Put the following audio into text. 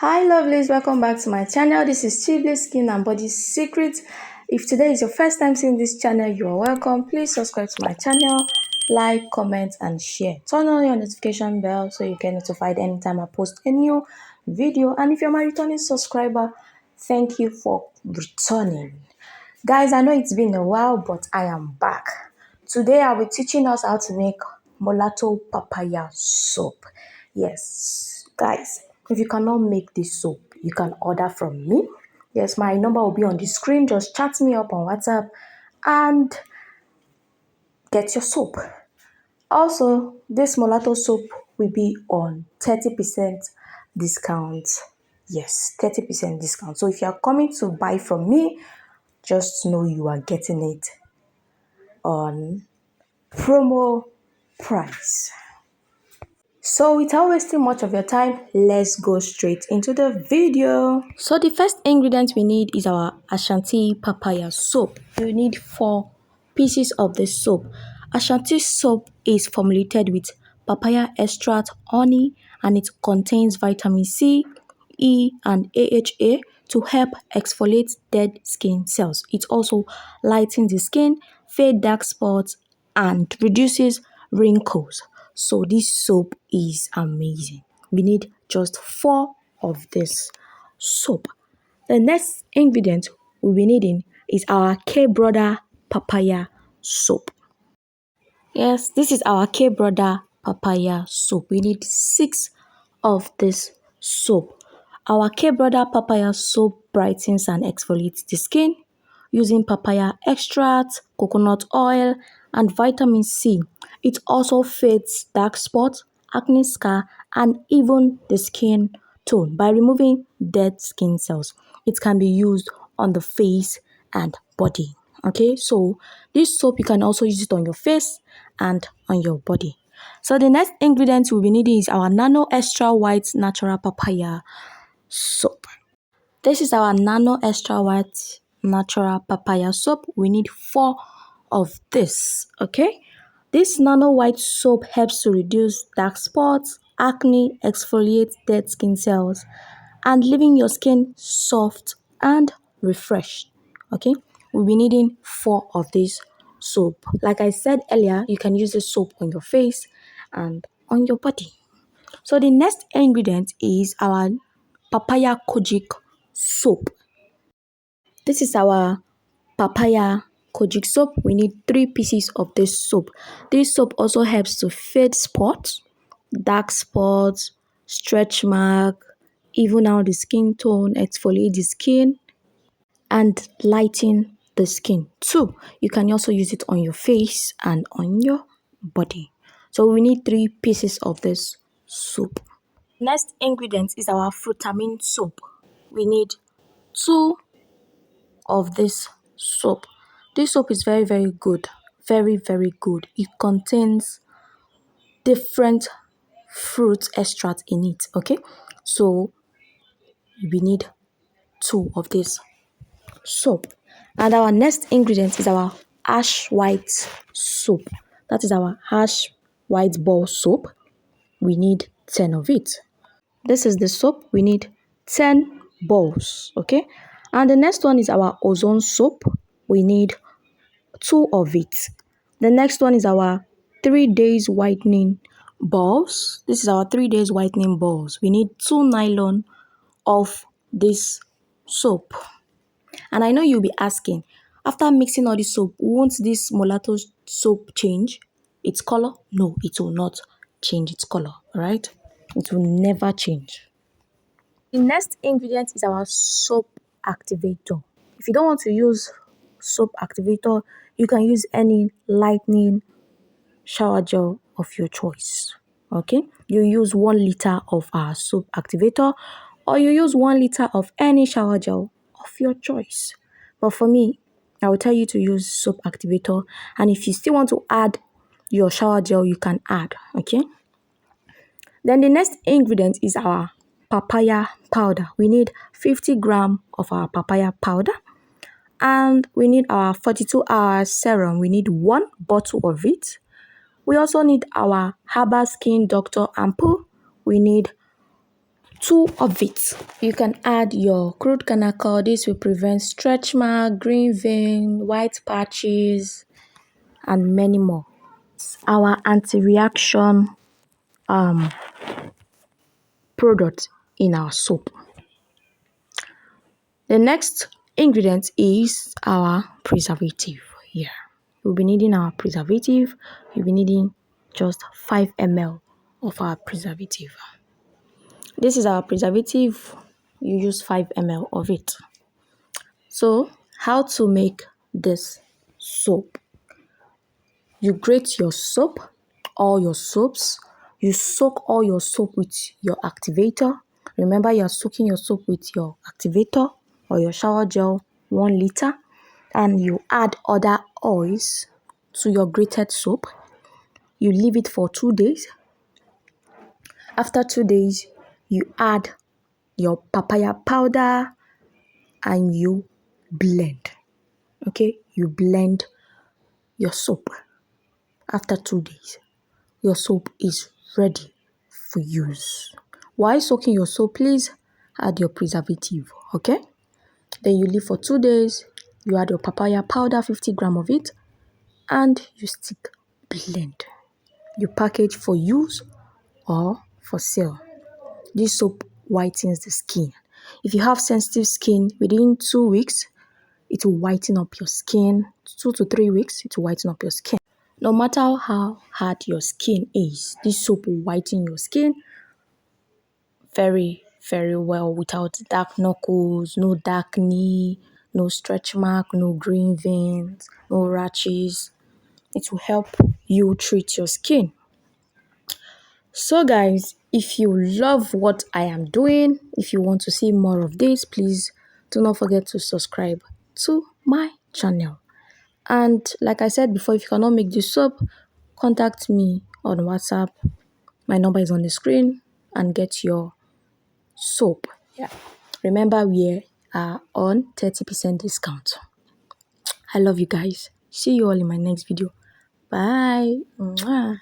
Hi lovelies, welcome back to my channel. This is Chibli Skin and Body Secrets. If today is your first time seeing this channel, you are welcome. Please subscribe to my channel, like, comment and share. Turn on your notification bell so you get notified anytime I post a new video. And if you're my returning subscriber, thank you for returning. Guys, I know it's been a while, but I am back. Today I'll be teaching us how to make Molato papaya soap. Yes, guys, if you cannot make this soap, you can order from me. Yes, my number will be on the screen. Just chat me up on WhatsApp and get your soap. Also, this Molato soap will be on 30% discount. Yes, 30% discount. So if you are coming to buy from me, just know you are getting it on promo price. So without wasting much of your time, let's go straight into the video. So the first ingredient we need is our Ashanti papaya soap. You need 4 pieces of the soap. Ashanti soap is formulated with papaya extract, honey, and it contains vitamin C, E, and AHA to help exfoliate dead skin cells. It also lightens the skin, fade dark spots, and reduces wrinkles. So this soap is amazing. We need just 4 of this soap. The next ingredient we'll be needing is our K Brother papaya soap. Yes, this is our K Brother papaya soap. We need 6 of this soap. Our K Brother papaya soap brightens and exfoliates the skin using papaya extract, coconut oil, and vitamin C. It also fades dark spots, acne scar, and even the skin tone by removing dead skin cells. It can be used on the face and body. Okay, so this soap you can also use it on your face and on your body. So the next ingredient we'll be needing is our Nano Extra White Natural Papaya soap. This is our Nano Extra White Natural Papaya soap. We need 4 of this, okay? This Nano White soap helps to reduce dark spots, acne, exfoliate dead skin cells, and leaving your skin soft and refreshed, okay? We'll be needing 4 of this soap. Like I said earlier, you can use this soap on your face and on your body. So the next ingredient is our papaya kojic soap. This is our papaya kojic soap. We need 3 pieces of this soap. This soap also helps to fade spots, dark spots, stretch mark, even out the skin tone, exfoliate the skin, and lighten the skin too. You can also use it on your face and on your body. So we need 3 pieces of this soap. Next ingredient is our frutamine soap. We need 2 of this soap. This soap is very good. Very good. It contains different fruit extract in it. Okay, so we need 2 of this soap. And our next ingredient is our ash white soap. That is our ash white ball soap. We need 10 of it. This is the soap. We need 10 balls. Okay, and the next one is our ozone soap. We need 2 of it. The next one is our 3 days whitening balls. This is our 3 days whitening balls. We need 2 nylon of this soap. And I know you'll be asking, after mixing all this soap, won't this Molato soap change its color? No, it will not change its color, right? It will never change. The next ingredient is our soap activator. If you don't want to use soap activator, you can use any lightning shower gel of your choice. Okay, you use 1 liter of our soap activator, or you use 1 liter of any shower gel of your choice. But for me, I will tell you to use soap activator, and if you still want to add your shower gel, you can add. Okay, then the next ingredient is our papaya powder. We need 50 grams of our papaya powder, and we need our 42-hour serum. We need 1 bottle of it. We also need our Herbal Skin Doctor ampoule. We need 2 of it. You can add your crude cannacle. This will prevent stretch mark, green vein, white patches, and many more. Our anti-reaction product in our soap. The next ingredient is our preservative here. We'll be needing our preservative. You'll be needing just 5 ml of our preservative. This is our preservative. You use 5 ml of it. So, how to make this soap? You grate your soap, all your soaps. You soak all your soap with your activator. Remember, you're soaking your soap with your activator or your shower gel, 1 liter. And you add other oils to your grated soap. You leave it for 2 days. After 2 days, you add your papaya powder and you blend. Okay, you blend your soap. After 2 days, your soap is ready for use. While soaking your soap, please add your preservative. Okay, then you leave for 2 days. You add your papaya powder, 50 grams of it, and you stick blend. You package for use or for sale. This soap whitens the skin. If you have sensitive skin, within 2 weeks, it will whiten up your skin. 2 to 3 weeks, it will whiten up your skin. No matter how hard your skin is, this soap will whiten your skin very, very well without dark knuckles, no dark knee, no stretch mark, no green veins, no rashes. It will help you treat your skin. So guys, if you love what I am doing, if you want to see more of this, please do not forget to subscribe to my channel. And like I said before, if you cannot make this soap, contact me on WhatsApp. My number is on the screen and get your soap. Yeah. Remember, we are on 30% discount. I love you guys. See you all in my next video. Bye. Mwah.